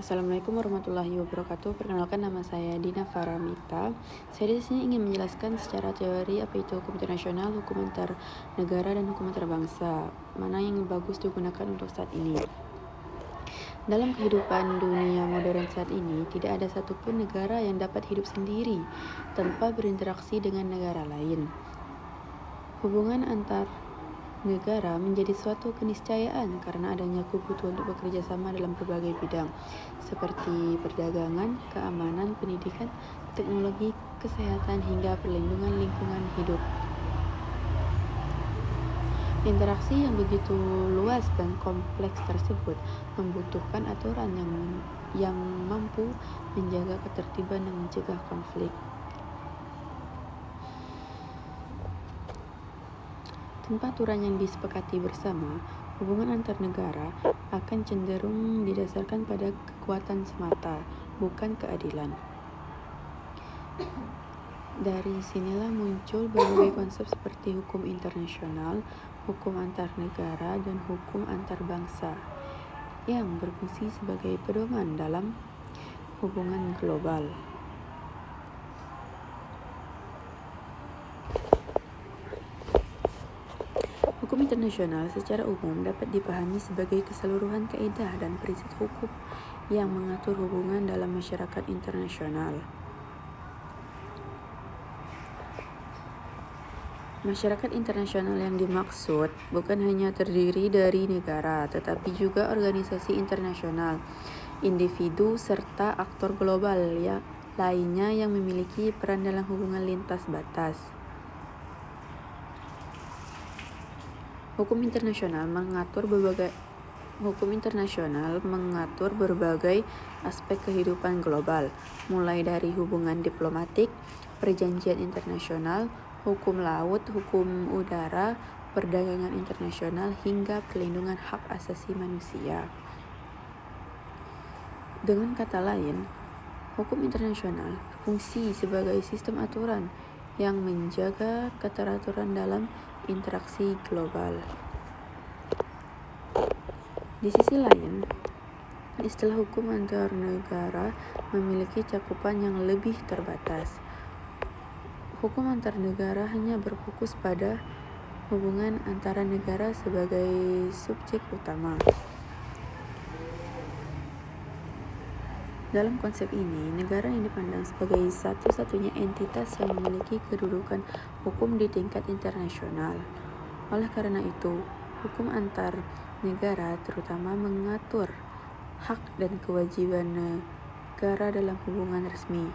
Assalamualaikum warahmatullahi wabarakatuh. Perkenalkan, nama saya Dina Faramita. Saya di sini ingin menjelaskan secara teori apa itu hukum internasional, hukum antar negara, dan hukum antar bangsa. Mana yang bagus digunakan untuk saat ini? Dalam kehidupan dunia modern saat ini, tidak ada satupun negara yang dapat hidup sendiri tanpa berinteraksi dengan negara lain. Hubungan antar negara menjadi suatu keniscayaan karena adanya kebutuhan untuk bekerja sama dalam berbagai bidang seperti perdagangan, keamanan, pendidikan, teknologi, kesehatan, hingga perlindungan lingkungan hidup. Interaksi yang begitu luas dan kompleks tersebut membutuhkan aturan yang mampu menjaga ketertiban dan mencegah konflik. Tanpa aturan yang disepakati bersama, hubungan antar negara akan cenderung didasarkan pada kekuatan semata, bukan keadilan. Dari sinilah muncul berbagai konsep seperti hukum internasional, hukum antar negara, dan hukum antar bangsa yang berfungsi sebagai pedoman dalam hubungan global. Hukum internasional secara umum dapat dipahami sebagai keseluruhan kaidah dan prinsip hukum yang mengatur hubungan dalam masyarakat internasional. Masyarakat internasional yang dimaksud bukan hanya terdiri dari negara, tetapi juga organisasi internasional, individu, serta aktor global lainnya yang memiliki peran dalam hubungan lintas batas. Hukum internasional mengatur berbagai aspek kehidupan global, mulai dari hubungan diplomatik, perjanjian internasional, hukum laut, hukum udara, perdagangan internasional, hingga perlindungan hak asasi manusia. Dengan kata lain, hukum internasional berfungsi sebagai sistem aturan yang menjaga keteraturan dalam interaksi global. Di sisi lain, istilah hukum antar negara memiliki cakupan yang lebih terbatas. Hukum antar negara hanya berfokus pada hubungan antara negara sebagai subjek utama. Dalam konsep ini, negara yang dipandang sebagai satu-satunya entitas yang memiliki kedudukan hukum di tingkat internasional. Oleh karena itu, hukum antar negara terutama mengatur hak dan kewajiban negara dalam hubungan resmi,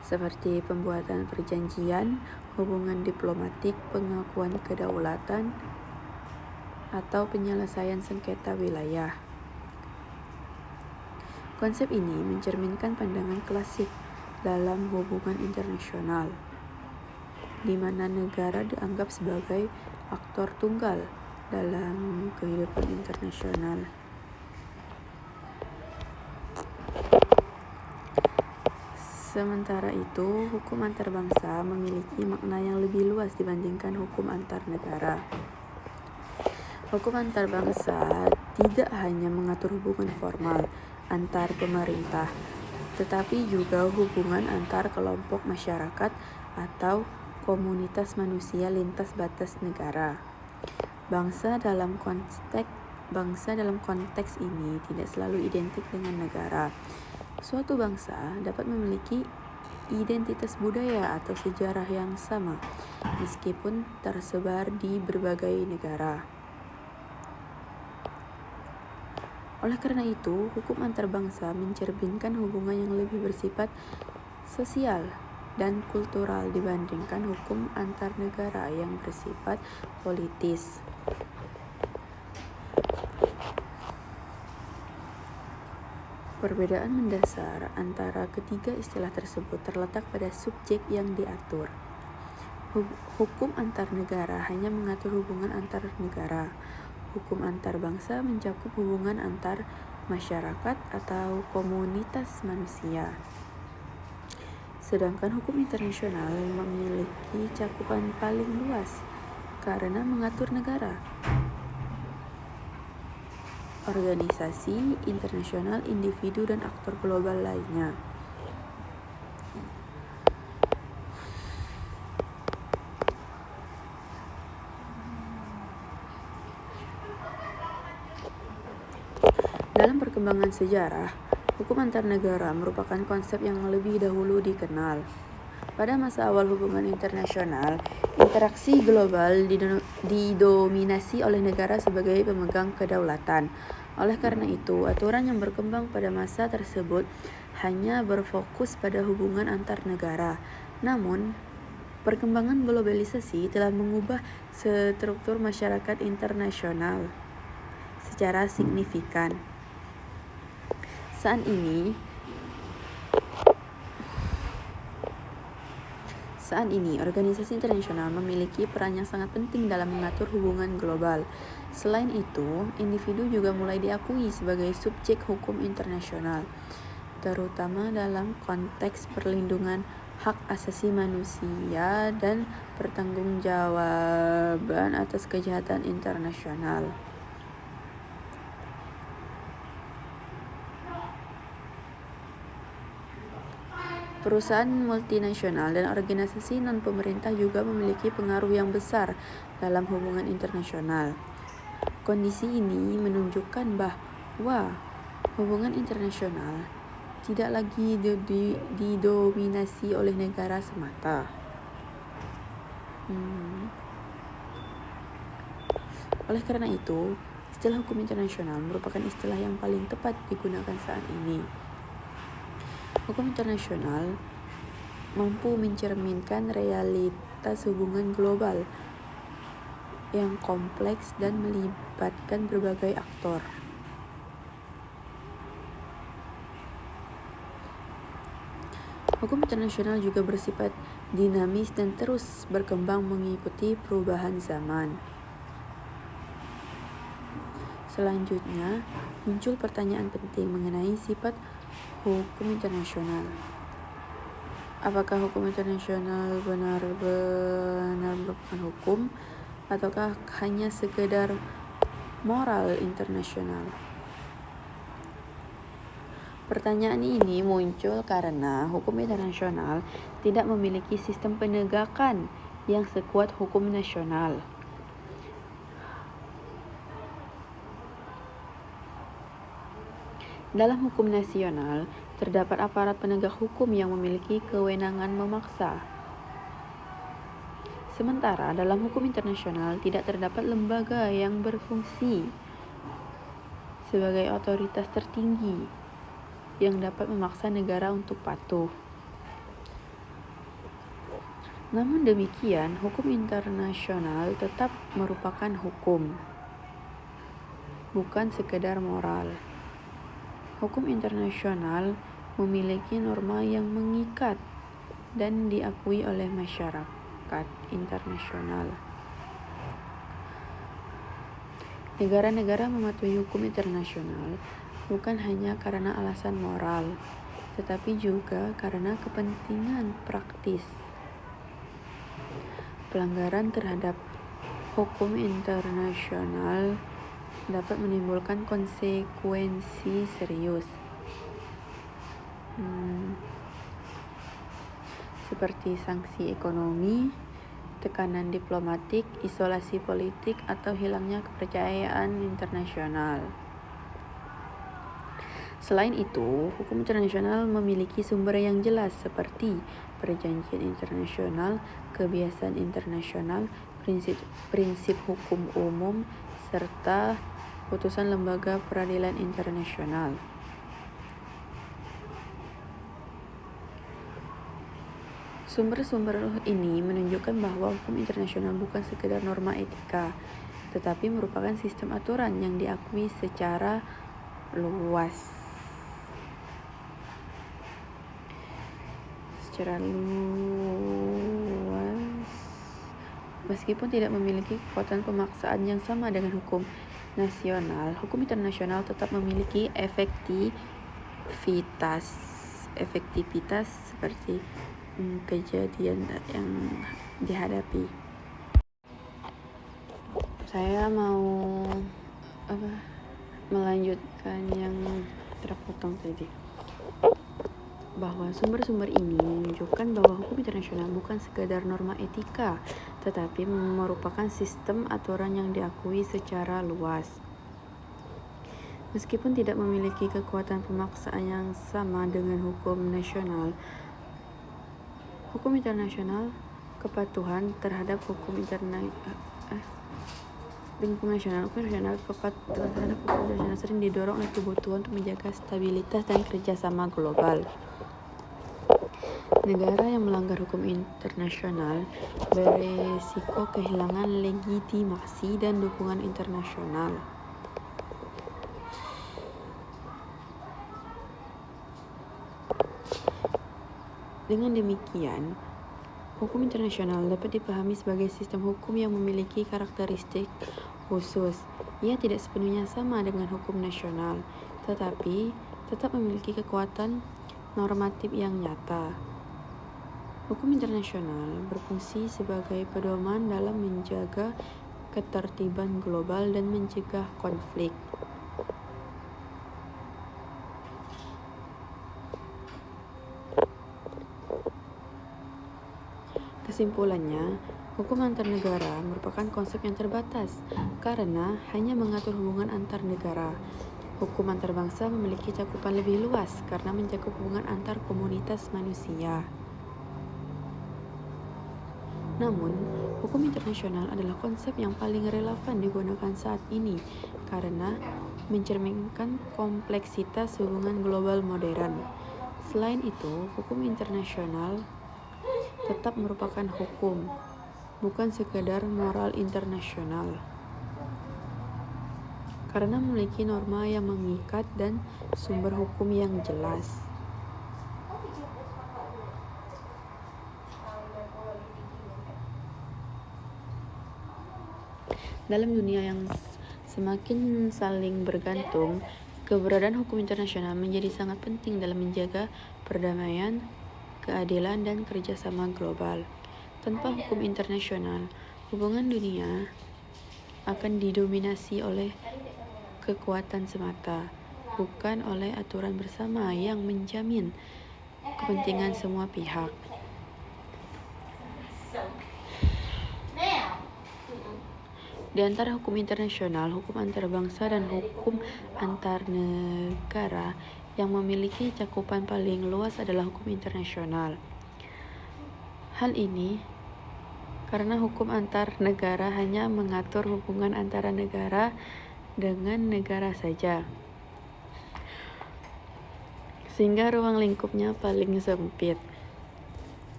seperti pembuatan perjanjian, hubungan diplomatik, pengakuan kedaulatan, atau penyelesaian sengketa wilayah. Konsep ini mencerminkan pandangan klasik dalam hubungan internasional, di mana negara dianggap sebagai aktor tunggal dalam kehidupan internasional. Sementara itu, hukum antar bangsa memiliki makna yang lebih luas dibandingkan hukum antar negara. Hukum antar bangsa tidak hanya mengatur hubungan formal antar pemerintah, tetapi juga hubungan antar kelompok masyarakat atau komunitas manusia lintas batas negara. Bangsa dalam konteks ini tidak selalu identik dengan negara. Suatu bangsa dapat memiliki identitas budaya atau sejarah yang sama, meskipun tersebar di berbagai negara. Oleh karena itu, hukum antar bangsa mencerminkan hubungan yang lebih bersifat sosial dan kultural dibandingkan hukum antar negara yang bersifat politis. Perbedaan mendasar antara ketiga istilah tersebut terletak pada subjek yang diatur. Hukum antar negara hanya mengatur hubungan antar negara. Hukum antar bangsa mencakup hubungan antar masyarakat atau komunitas manusia. Sedangkan hukum internasional memiliki cakupan paling luas karena mengatur negara. organisasi internasional, individu, dan aktor global lainnya. Dalam perkembangan sejarah, hukum antar negara merupakan konsep yang lebih dahulu dikenal. Pada masa awal hubungan internasional, interaksi global didominasi oleh negara sebagai pemegang kedaulatan. Oleh karena itu, aturan yang berkembang pada masa tersebut hanya berfokus pada hubungan antar negara. Namun, perkembangan globalisasi telah mengubah struktur masyarakat internasional secara signifikan. Saat ini, organisasi internasional memiliki peran yang sangat penting dalam mengatur hubungan global. Selain itu, individu juga mulai diakui sebagai subjek hukum internasional, terutama dalam konteks perlindungan hak asasi manusia dan pertanggungjawaban atas kejahatan internasional. Perusahaan multinasional dan organisasi non-pemerintah juga memiliki pengaruh yang besar dalam hubungan internasional. Kondisi ini menunjukkan bahwa hubungan internasional tidak lagi didominasi oleh negara semata. Oleh karena itu, istilah hukum internasional merupakan istilah yang paling tepat digunakan saat ini. Hukum internasional mampu mencerminkan realitas hubungan global yang kompleks dan melibatkan berbagai aktor. Hukum internasional juga bersifat dinamis dan terus berkembang mengikuti perubahan zaman. Selanjutnya, muncul pertanyaan penting mengenai sifat hukum internasional. Apakah hukum internasional benar-benar merupakan hukum, ataukah hanya sekedar moral internasional? Pertanyaan ini muncul karena hukum internasional tidak memiliki sistem penegakan yang sekuat hukum nasional. Dalam hukum nasional, terdapat aparat penegak hukum yang memiliki kewenangan memaksa. Sementara dalam hukum internasional tidak terdapat lembaga yang berfungsi sebagai otoritas tertinggi yang dapat memaksa negara untuk patuh. Namun demikian, hukum internasional tetap merupakan hukum, bukan sekedar moral. Hukum internasional memiliki norma yang mengikat dan diakui oleh masyarakat internasional. Negara-negara mematuhi hukum internasional bukan hanya karena alasan moral, tetapi juga karena kepentingan praktis. Pelanggaran terhadap hukum internasional dapat menimbulkan konsekuensi serius, seperti sanksi ekonomi, tekanan diplomatik, isolasi politik, atau hilangnya kepercayaan internasional. Selain itu, hukum internasional memiliki sumber yang jelas seperti perjanjian internasional, kebiasaan internasional, prinsip hukum umum, serta putusan lembaga peradilan internasional. Sumber-sumber ini menunjukkan bahwa hukum internasional bukan sekedar norma etika, tetapi merupakan sistem aturan yang diakui secara luas. Meskipun tidak memiliki kekuatan pemaksaan yang sama dengan hukum nasional, hukum internasional tetap memiliki efektivitas seperti kejadian yang dihadapi. Saya mau melanjutkan yang terpotong tadi, bahwa sumber-sumber ini menunjukkan bahwa hukum internasional bukan sekadar norma etika, tetapi merupakan sistem aturan yang diakui secara luas. Meskipun tidak memiliki kekuatan pemaksaan yang sama dengan hukum nasional, hukum internasional kepatuhan terhadap hukum internasional kepatuhan terhadap hukum internasional sering didorong oleh kebutuhan untuk menjaga stabilitas dan kerjasama global. Negara yang melanggar hukum internasional beresiko kehilangan legitimasi dan dukungan internasional. Dengan demikian, hukum internasional dapat dipahami sebagai sistem hukum yang memiliki karakteristik khusus. Ia tidak sepenuhnya sama dengan hukum nasional, tetapi tetap memiliki kekuatan normatif yang nyata. Hukum internasional berfungsi sebagai pedoman dalam menjaga ketertiban global dan mencegah konflik. Kesimpulannya, hukum antar negara merupakan konsep yang terbatas karena hanya mengatur hubungan antar negara. Hukum antar bangsa memiliki cakupan lebih luas karena mencakup hubungan antar komunitas manusia. Namun, hukum internasional adalah konsep yang paling relevan digunakan saat ini karena mencerminkan kompleksitas hubungan global modern. Selain itu, hukum internasional tetap merupakan hukum, bukan sekadar moral internasional, karena memiliki norma yang mengikat dan sumber hukum yang jelas. Dalam dunia yang semakin saling bergantung, keberadaan hukum internasional menjadi sangat penting dalam menjaga perdamaian, keadilan, dan kerjasama global. Tanpa hukum internasional, hubungan dunia akan didominasi oleh kekuatan semata, bukan oleh aturan bersama yang menjamin kepentingan semua pihak. Di antara hukum internasional, hukum antar bangsa, dan hukum antar negara, yang memiliki cakupan paling luas adalah hukum internasional. Hal ini karena hukum antar negara hanya mengatur hubungan antara negara dengan negara saja, sehingga ruang lingkupnya paling sempit.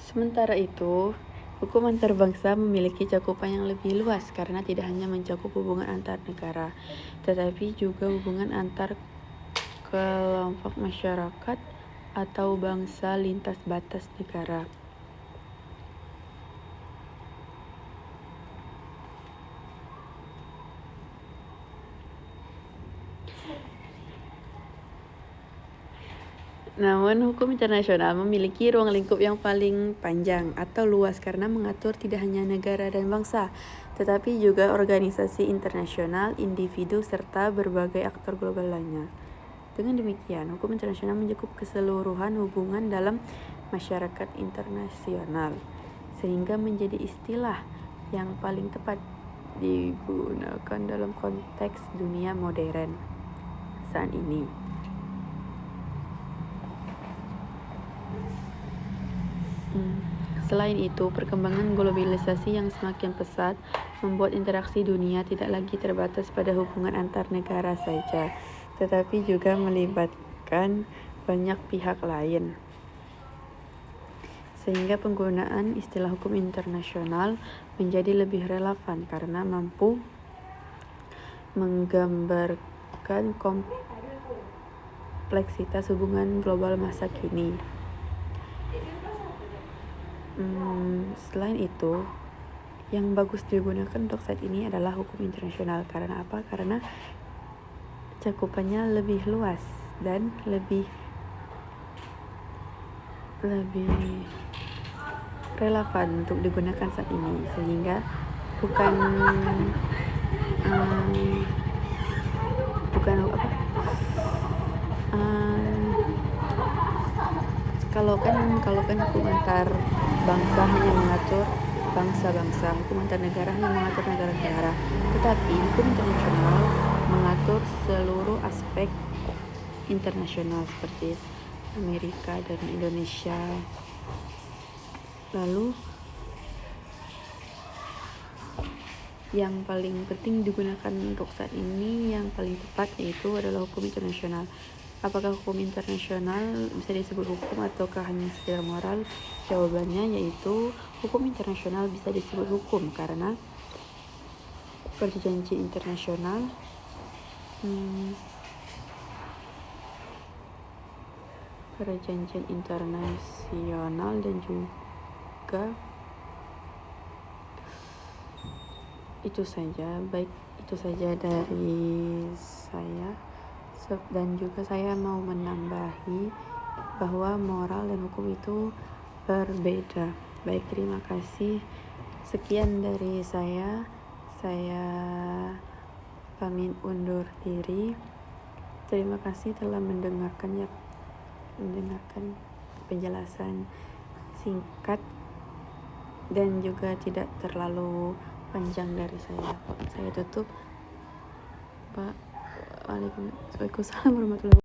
Sementara itu, hukum antar bangsa memiliki cakupan yang lebih luas karena tidak hanya mencakup hubungan antar negara, tetapi juga hubungan antar kelompok masyarakat atau bangsa lintas batas negara. Namun, hukum internasional memiliki ruang lingkup yang paling panjang atau luas karena mengatur tidak hanya negara dan bangsa, tetapi juga organisasi internasional, individu, serta berbagai aktor global lainnya. Dengan demikian, hukum internasional mencakup keseluruhan hubungan dalam masyarakat internasional, sehingga menjadi istilah yang paling tepat digunakan dalam konteks dunia modern saat ini. Selain itu, perkembangan globalisasi yang semakin pesat membuat interaksi dunia tidak lagi terbatas pada hubungan antar negara saja, tetapi juga melibatkan banyak pihak lain. Sehingga penggunaan istilah hukum internasional menjadi lebih relevan karena mampu menggambarkan kompleksitas hubungan global masa kini. Selain itu, yang bagus digunakan untuk saat ini adalah hukum internasional. Karena apa? Karena cakupannya lebih luas dan lebih relevan untuk digunakan saat ini, sehingga bukan bukan apa kalau kan hukum antar bangsa hanya mengatur bangsa-bangsa, hukum antar negara hanya mengatur negara-negara, tetapi hukum internasional mengatur seluruh aspek internasional seperti Amerika dan Indonesia. Lalu yang paling penting digunakan untuk saat ini, yang paling tepat yaitu adalah hukum internasional. Apakah hukum internasional bisa disebut hukum ataukah hanya sekedar moral? Jawabannya yaitu hukum internasional bisa disebut hukum karena perjanjian internasional dan juga itu saja dari saya. Dan juga saya mau menambahi bahwa moral dan hukum itu berbeda. Baik, terima kasih. Sekian dari saya pamit undur diri. Terima kasih telah mendengarkan penjelasan singkat dan juga tidak terlalu panjang dari saya. Saya tutup. Waalaikumsalam warahmatullahi wabarakatuh.